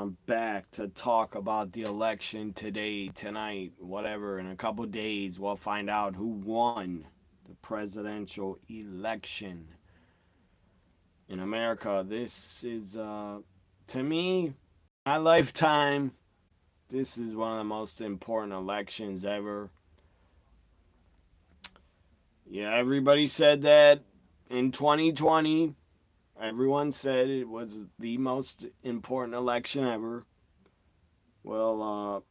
I'm back to talk about the election today, tonight, whatever. In a couple days, we'll find out who won the presidential election in America. This is, to me, my lifetime, this is one of the most important elections ever. Yeah, everybody said that in 2020. Everyone said it was the most important election ever. Well,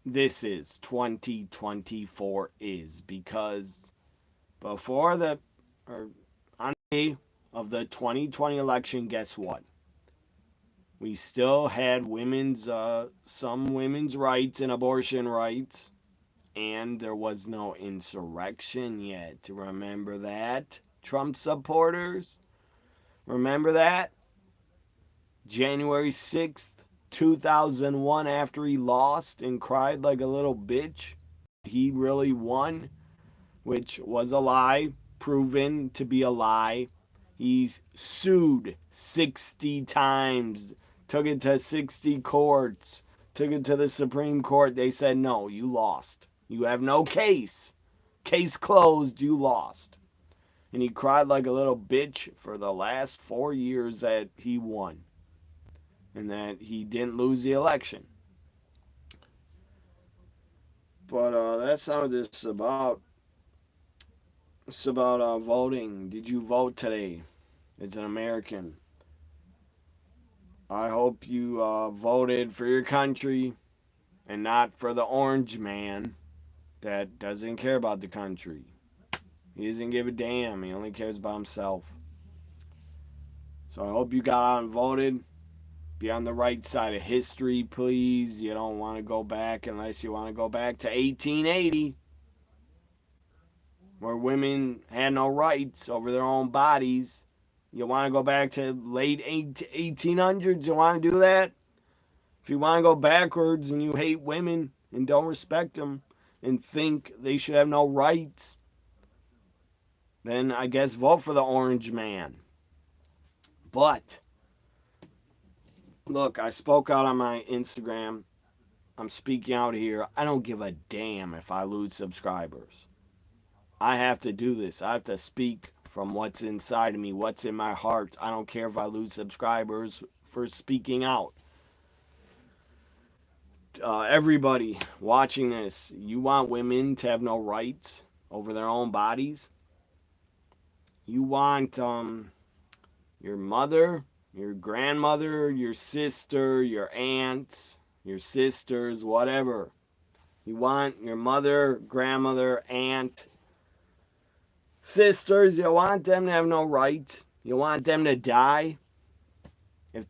this is 2024 is because before the or on the day of the 2020 election, guess what? We still had some women's rights and abortion rights, and there was no insurrection yet. Remember that, Trump supporters? Remember that? January 6th, 2001, after he lost and cried like a little bitch, he really won, which was a lie, proven to be a lie. He's sued 60 times, took it to 60 courts, took it to the Supreme Court. They said, no, you lost. You have no case. Case closed, you lost. And he cried like a little bitch for the last 4 years that he won and that he didn't lose the election. But that's not what this is about. It's about voting. Did you vote today? As an American, I hope you voted for your country and not for the orange man that doesn't care about the country. He doesn't give a damn. He only cares about himself. So I hope you got out and voted. Be on the right side of history, please. You don't want to go back unless you want to go back to 1880, where women had no rights over their own bodies. You want to go back to late 1800s? You want to do that? If you want to go backwards and you hate women and don't respect them and think they should have no rights, then I guess vote for the orange man. But look, I spoke out on my Instagram. I'm speaking out here. I don't give a damn if I lose subscribers. I have to do this. I have to speak from what's inside of me, what's in my heart. I don't care if I lose subscribers for speaking out. Everybody watching this, you want women to have no rights over their own bodies? You want your mother, your grandmother, your sister, your aunts, your sisters, whatever. You want your mother, grandmother, aunt, sisters, you want them to have no rights. You want them to die if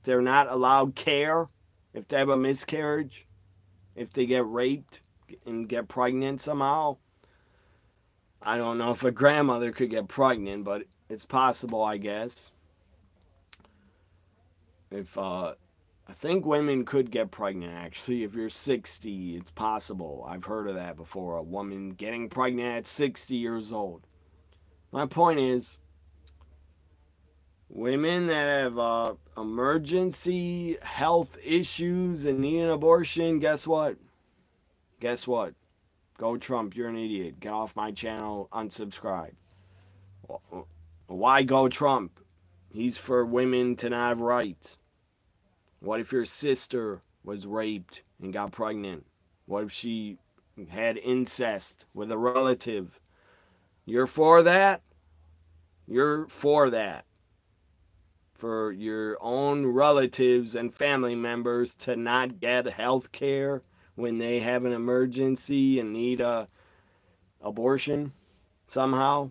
they're not allowed care, if they have a miscarriage, if they get raped and get pregnant somehow. I don't know if a grandmother could get pregnant, but it's possible, I guess. If I think women could get pregnant actually. If you're 60, it's possible. I've heard of that before. A woman getting pregnant at 60 years old. My point is, women that have emergency health issues and need an abortion, guess what? Guess what? Go Trump, you're an idiot. Get off my channel, unsubscribe. Why go Trump? He's for women to not have rights. What if your sister was raped and got pregnant? What if she had incest with a relative? You're for that? You're for that. For your own relatives and family members to not get health care when they have an emergency and need a abortion somehow?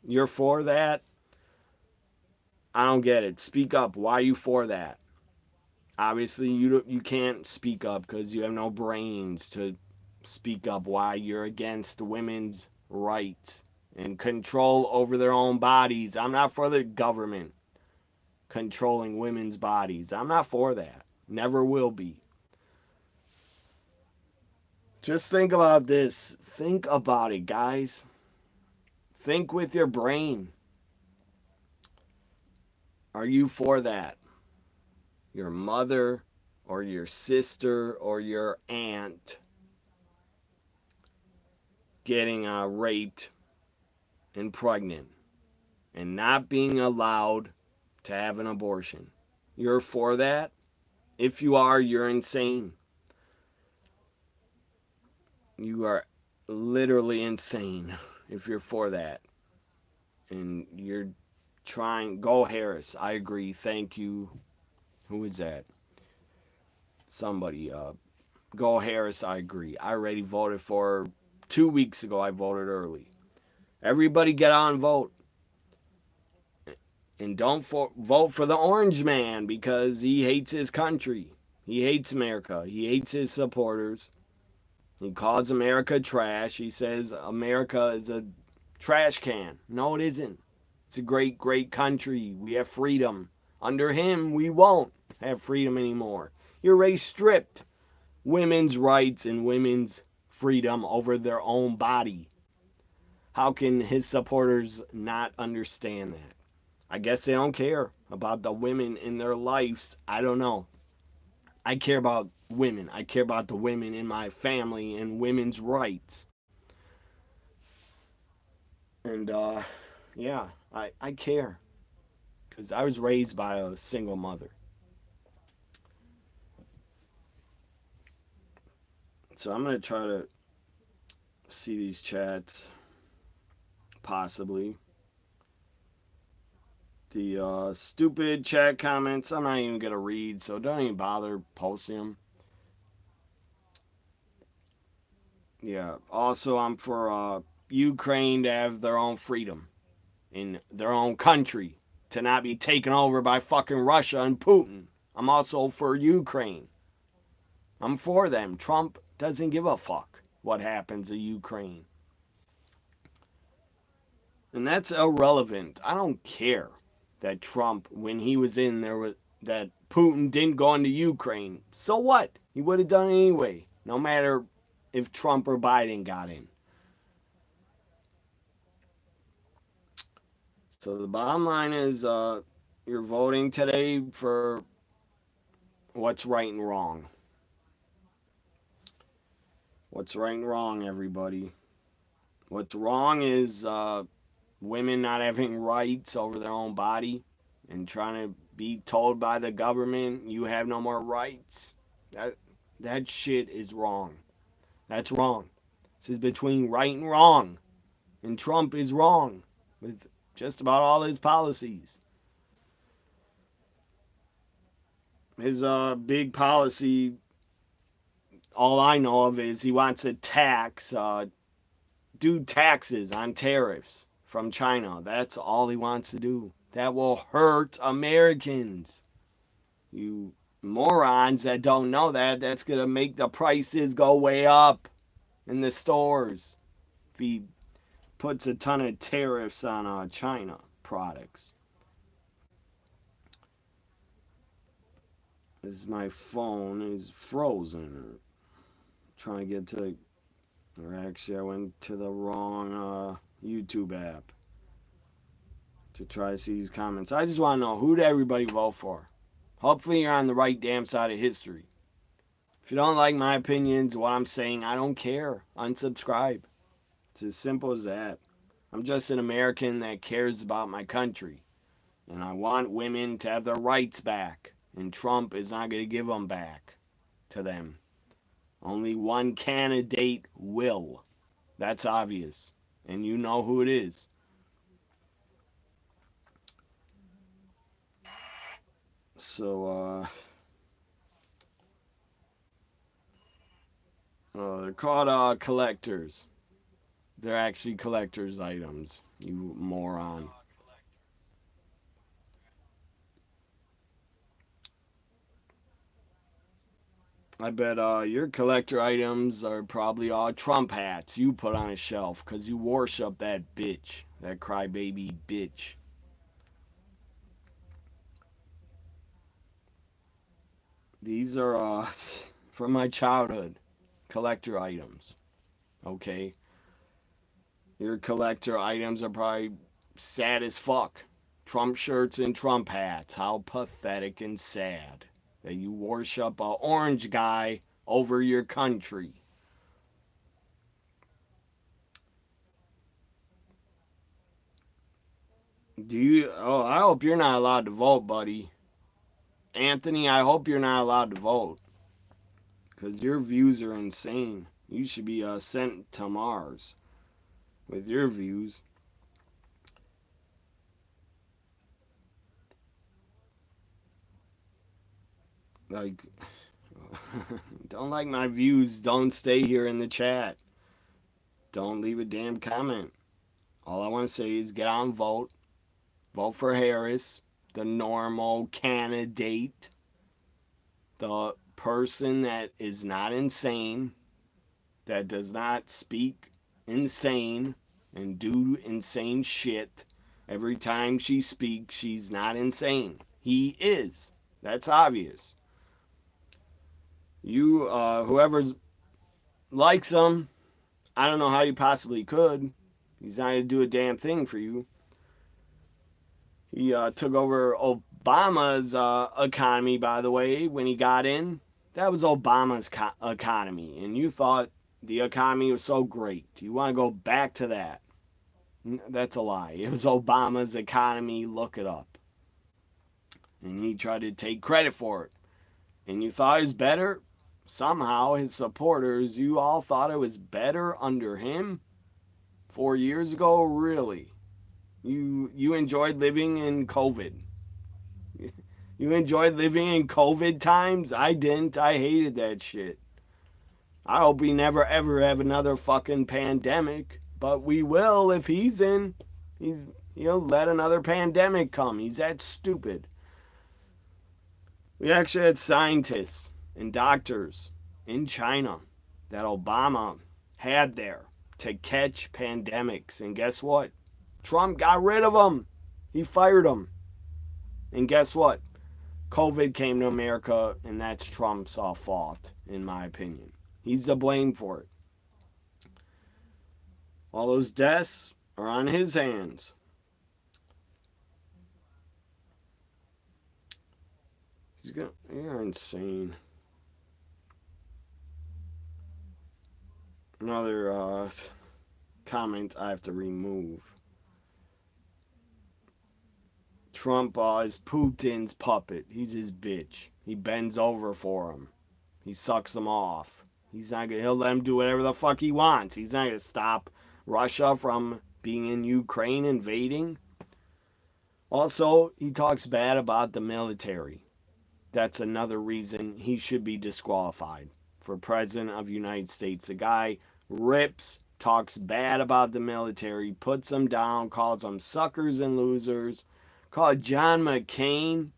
You're for that? I don't get it. Speak up. Why are you for that? Obviously, you can't speak up because you have no brains to speak up why you're against women's rights and control over their own bodies. I'm not for the government controlling women's bodies. I'm not for that. Never will be. Just think about this. Think about it, guys. Think with your brain. Are you for that? Your mother, or your sister or your aunt getting raped and pregnant and not being allowed to have an abortion. You're for that? If you are, you're insane. You are literally insane if you're for that. And you're trying. Go Harris. I agree. Thank you. Who is that? Somebody. Go Harris. I agree. I already voted for her 2 weeks ago. I voted early. Everybody get out and vote. And don't vote for the orange man because he hates his country. He hates America. He hates his supporters. He calls America trash. He says America is a trash can. No, it isn't. It's a great, great country. We have freedom. Under him, we won't have freedom anymore. You're already stripped women's rights and women's freedom over their own body. How can his supporters not understand that? I guess they don't care about the women in their lives. I don't know. I care about women. I care about the women in my family and women's rights. And yeah, I care. Because I was raised by a single mother. So I'm going to try to see these chats, possibly. The stupid chat comments, I'm not even going to read, so don't even bother posting them. Yeah, also, I'm for Ukraine to have their own freedom in their own country, to not be taken over by fucking Russia and Putin. I'm also for Ukraine. I'm for them. Trump doesn't give a fuck what happens to Ukraine. And that's irrelevant. I don't care that Trump, when he was in there, that Putin didn't go into Ukraine. So what? He would have done it anyway, no matter if Trump or Biden got in. So the bottom line is you're voting today for what's right and wrong. What's right and wrong, everybody? What's wrong is women not having rights over their own body and trying to be told by the government you have no more rights. That shit is wrong. That's wrong. This is between right and wrong. And Trump is wrong with just about all his policies. His big policy, all I know of is he wants to do taxes on tariffs from China. That's all he wants to do. That will hurt Americans. You morons that don't know that, that's going to make the prices go way up in the stores if he puts a ton of tariffs on China products. This my phone is frozen. Trying to get to, or actually I went to the wrong YouTube app to try to see these comments. I just want to know, who did everybody vote for? Hopefully you're on the right damn side of history. If you don't like my opinions, what I'm saying, I don't care. Unsubscribe. It's as simple as that. I'm just an American that cares about my country. And I want women to have their rights back. And Trump is not going to give them back to them. Only one candidate will. That's obvious. And you know who it is. So, they're called collectors. They're actually collector's items, you moron. I bet your collector items are probably all Trump hats you put on a shelf because you worship that bitch, that crybaby bitch. These are from my childhood collector items. Okay? Your collector items are probably sad as fuck. Trump shirts and Trump hats. How pathetic and sad. that you worship a orange guy over your country. I hope you're not allowed to vote, buddy. Anthony, I hope you're not allowed to vote. Because your views are insane. You should be sent to Mars with your views. Like, don't like my views, don't stay here in the chat. Don't leave a damn comment. All I want to say is get out and vote. Vote for Harris, the normal candidate, the person that is not insane, that does not speak insane and do insane shit. Every time she speaks, she's not insane. He is. That's obvious. You, whoever likes him, I don't know how you possibly could. He's not going to do a damn thing for you. He took over Obama's economy, by the way, when he got in. That was Obama's economy. And you thought the economy was so great. You want to go back to that. That's a lie. It was Obama's economy. Look it up. And he tried to take credit for it. And you thought it was better? Somehow, his supporters, you all thought it was better under him 4 years ago? Really? You enjoyed living in COVID. You enjoyed living in COVID times? I didn't. I hated that shit. I hope we never ever have another fucking pandemic. But we will if he's in. He'll let another pandemic come. He's that stupid. We actually had scientists and doctors in China that Obama had there to catch pandemics. And guess what? Trump got rid of them. He fired them. And guess what? COVID came to America, and that's Trump's fault, in my opinion. He's to blame for it. All those deaths are on his hands. You're insane. Another comment I have to remove. Trump is Putin's puppet. He's his bitch. He bends over for him. He sucks him off. He'll let him do whatever the fuck he wants. He's not gonna stop Russia from being in Ukraine invading. Also, he talks bad about the military. That's another reason he should be disqualified for President of the United States. The guy talks bad about the military, puts them down, calls them suckers and losers, called John McCain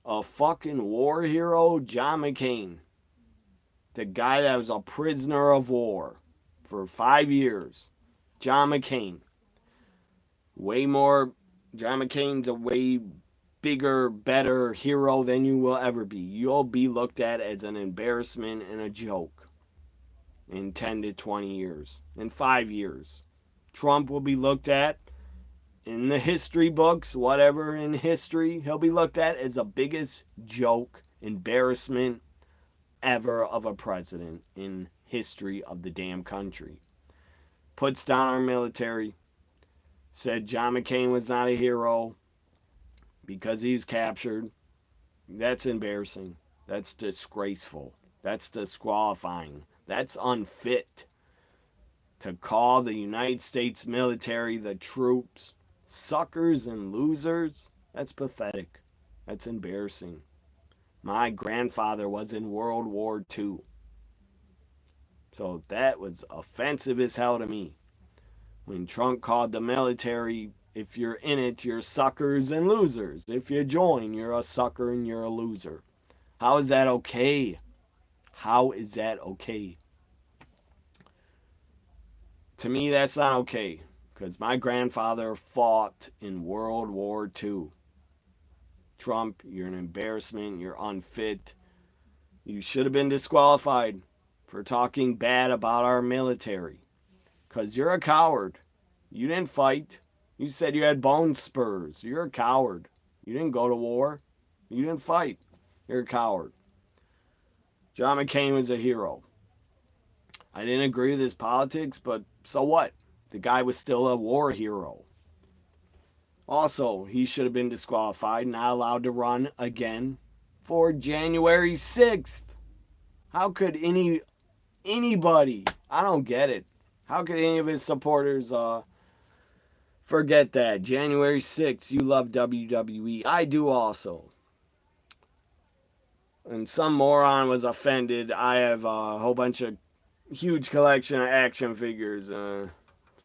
a fucking war hero. John McCain, the guy that was a prisoner of war for 5 years. John McCain. John McCain's a way bigger, better hero than you will ever be. You'll be looked at as an embarrassment and a joke in 10 to 20 years. In 5 years. Trump will be looked at in the history books, whatever in history, he'll be looked at as the biggest joke, embarrassment ever of a president in history of the damn country. Puts down our military, said John McCain was not a hero because he's captured. That's embarrassing. That's disgraceful. That's disqualifying. That's unfit to call the United States military, the troops, suckers and losers. That's pathetic. That's embarrassing. My grandfather was in World War II. So that was offensive as hell to me. When Trump called the military, if you're in it, you're suckers and losers. If you join, you're a sucker and you're a loser. How is that okay? How is that okay? To me, that's not okay. Because my grandfather fought in World War II. Trump, you're an embarrassment. You're unfit. You should have been disqualified for talking bad about our military. Because you're a coward. You didn't fight. You said you had bone spurs. You're a coward. You didn't go to war. You didn't fight. You're a coward. John McCain was a hero. I didn't agree with his politics, but so what? The guy was still a war hero. Also, he should have been disqualified, not allowed to run again for January 6th. How could anybody, I don't get it. How could any of his supporters forget that? January 6th, you love WWE. I do also. And some moron was offended. I have a whole bunch of huge collection of action figures.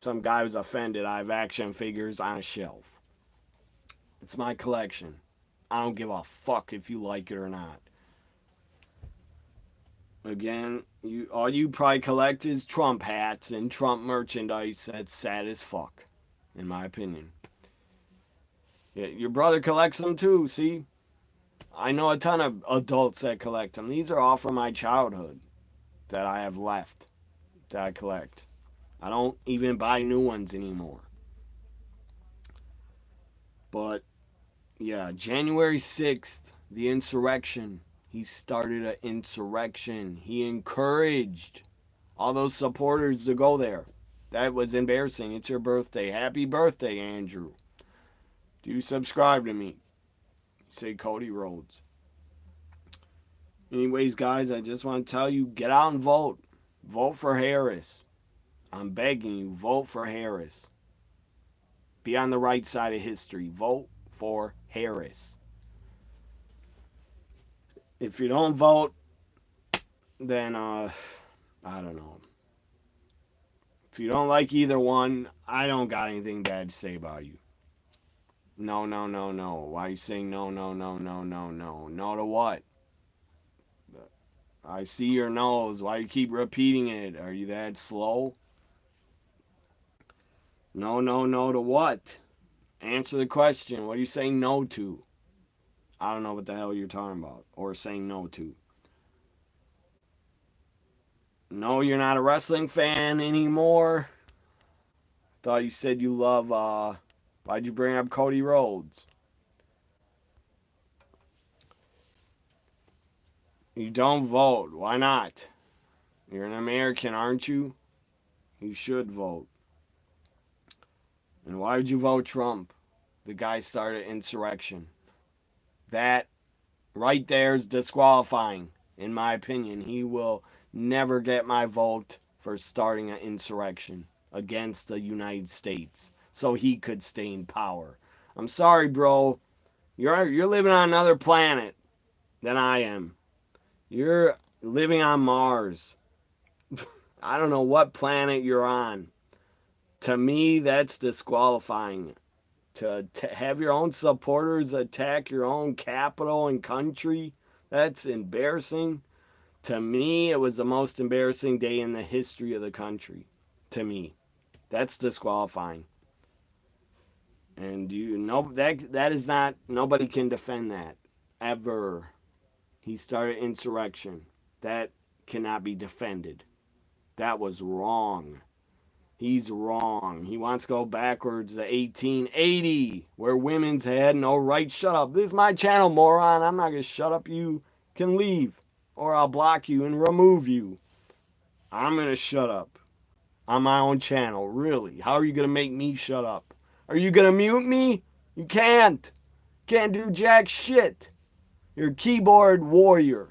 Some guy was offended. I have action figures on a shelf. It's my collection. I don't give a fuck if you like it or not. Again, all you probably collect is Trump hats and Trump merchandise. That's sad as fuck, in my opinion. Yeah, your brother collects them too, see? I know a ton of adults that collect them. These are all from my childhood that I have left that I collect. I don't even buy new ones anymore. But yeah, January 6th, the insurrection. He started an insurrection. He encouraged all those supporters to go there. That was embarrassing. It's your birthday. Happy birthday, Andrew. Do you subscribe to me? Say Cody Rhodes. Anyways, guys, I just want to tell you, get out and vote. Vote for Harris. I'm begging you, vote for Harris. Be on the right side of history. Vote for Harris. If you don't vote, then I don't know. If you don't like either one, I don't got anything bad to say about you. No, no, no, no. Why are you saying no, no, no, no, no, no? No to what? I see your nose. Why you keep repeating it? Are you that slow? No, no, no to what? Answer the question. What are you saying no to? I don't know what the hell you're talking about or saying no to. No, you're not a wrestling fan anymore. Thought you said you love, why'd you bring up Cody Rhodes? You don't vote. Why not? You're an American, aren't you? You should vote. And why would you vote Trump? The guy started insurrection. That right there is disqualifying, in my opinion. He will never get my vote for starting an insurrection against the United States so he could stay in power. I'm sorry, bro. You're living on another planet than I am. You're living on Mars. I don't know what planet you're on. To me, that's disqualifying. To have your own supporters attack your own capital and country, that's embarrassing. To me, it was the most embarrassing day in the history of the country. To me, that's disqualifying. And you know that is not, nobody can defend that ever. He started insurrection. That cannot be defended. That was wrong. He's wrong. He wants to go backwards to 1880, where women's had no right. Shut up. This is my channel, moron. I'm not going to shut up. You can leave, or I'll block you and remove you. I'm going to shut up on my own channel. Really? How are you going to make me shut up? Are you going to mute me? You can't. Can't do jack shit. You're a keyboard warrior.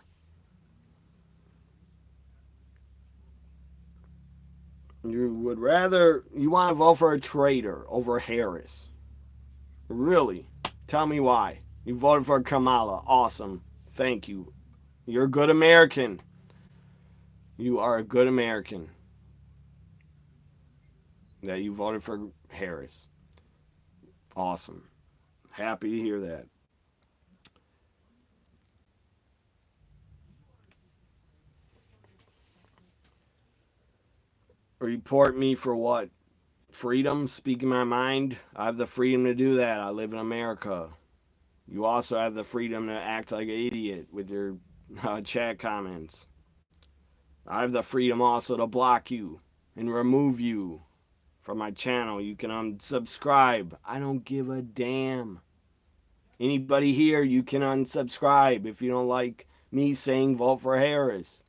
You would rather, you want to vote for a traitor over Harris. Really? Tell me why. You voted for Kamala. Awesome. Thank you. You're a good American. You are a good American. That you voted for Harris. Awesome. Happy to hear that. Report me for what? Freedom? Speaking my mind? I have the freedom to do that. I live in America. You also have the freedom to act like an idiot with your chat comments. I have the freedom also to block you and remove you from my channel. You can unsubscribe. I don't give a damn. Anybody here, you can unsubscribe if you don't like me saying vote for Harris.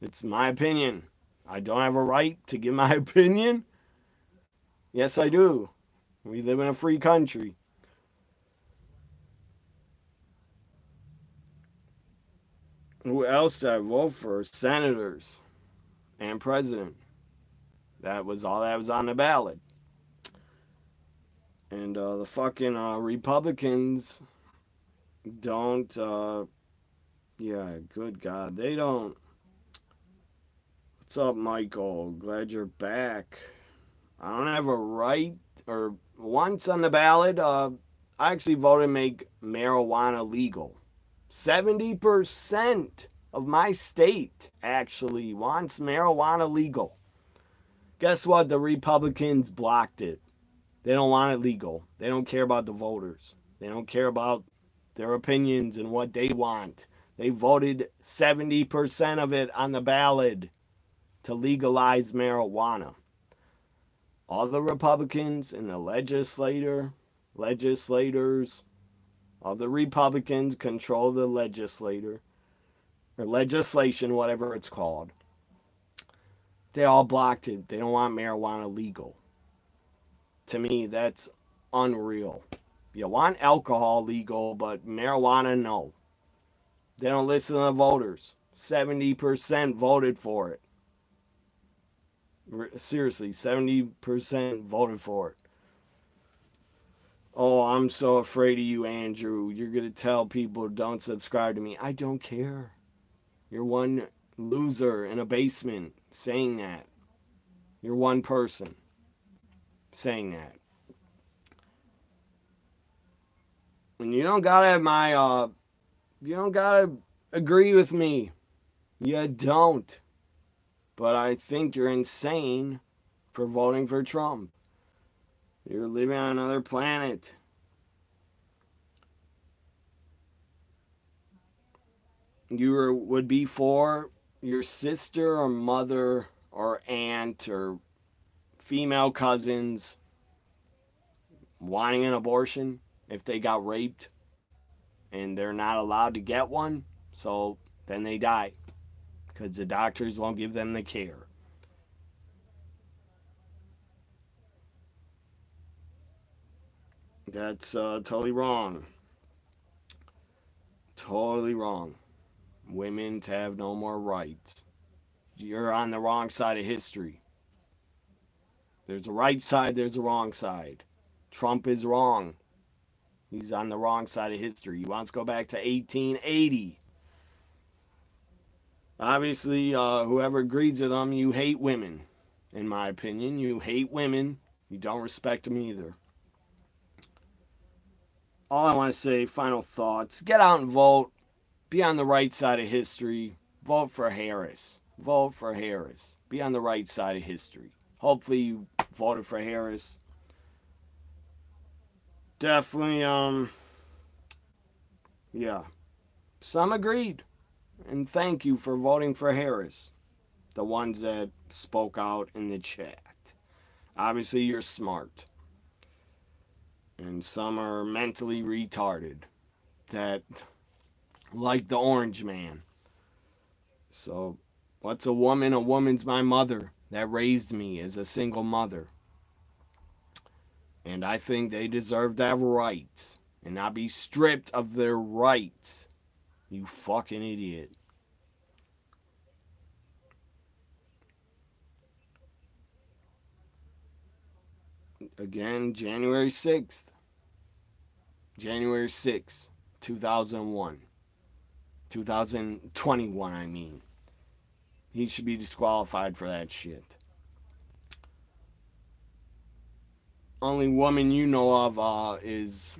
It's my opinion. I don't have a right to give my opinion. Yes, I do. We live in a free country. Who else did I vote for? Senators and president. That was all that was on the ballot. And the fucking Republicans don't, yeah, good God, they don't. What's up, Michael? Glad you're back. I don't have a right, or once on the ballot, I actually voted to make marijuana legal. 70% of my state actually wants marijuana legal. Guess what? The Republicans blocked it. They don't want it legal. They don't care about the voters. They don't care about their opinions and what they want. They voted 70% of it on the ballot to legalize marijuana. All the Republicans and the legislators of the Republicans control the legislator or legislation, whatever it's called. They all blocked it. They don't want marijuana legal. To me, that's unreal. You want alcohol legal, but marijuana, no. They don't listen to the voters. 70% voted for it. Seriously, 70% voted for it. Oh, I'm so afraid of you, Andrew. You're going to tell people don't subscribe to me. I don't care. You're one loser in a basement saying that. You're one person saying that. And you don't gotta have my, you don't gotta agree with me. You don't. But I think you're insane for voting for Trump. You're living on another planet. You would be for your sister or mother or aunt or female cousins wanting an abortion if they got raped and they're not allowed to get one, so then they die because the doctors won't give them the care. That's totally wrong. Totally wrong. Women to have no more rights. You're on the wrong side of history. There's a right side, there's a wrong side. Trump is wrong. He's on the wrong side of history. He wants to go back to 1880. Obviously, whoever agrees with him, you hate women. In my opinion, you hate women. You don't respect them either. All I want to say, final thoughts, get out and vote. Be on the right side of history. Vote for Harris. Vote for Harris. Be on the right side of history. Hopefully you voted for Harris. Definitely, yeah. Some agreed. And thank you for voting for Harris. The ones that spoke out in the chat. Obviously, you're smart. And some are mentally retarded. That like the orange man. So, what's a woman? A woman's my mother that raised me as a single mother. And I think they deserve to have rights and not be stripped of their rights. You fucking idiot. Again, January 6th. January 6th, 2001. 2021, I mean. He should be disqualified for that shit. Only woman you know of is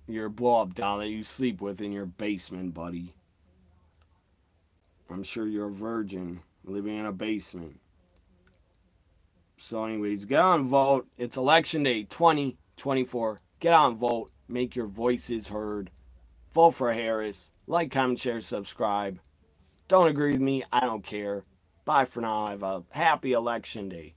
your blow up doll that you sleep with in your basement, buddy. I'm sure you're a virgin living in a basement. So, anyways, get out and vote. It's election day 2024. Get out and vote. Make your voices heard. Vote for Harris. Like, comment, share, subscribe. Don't agree with me. I don't care. Bye for now. Have a happy election day.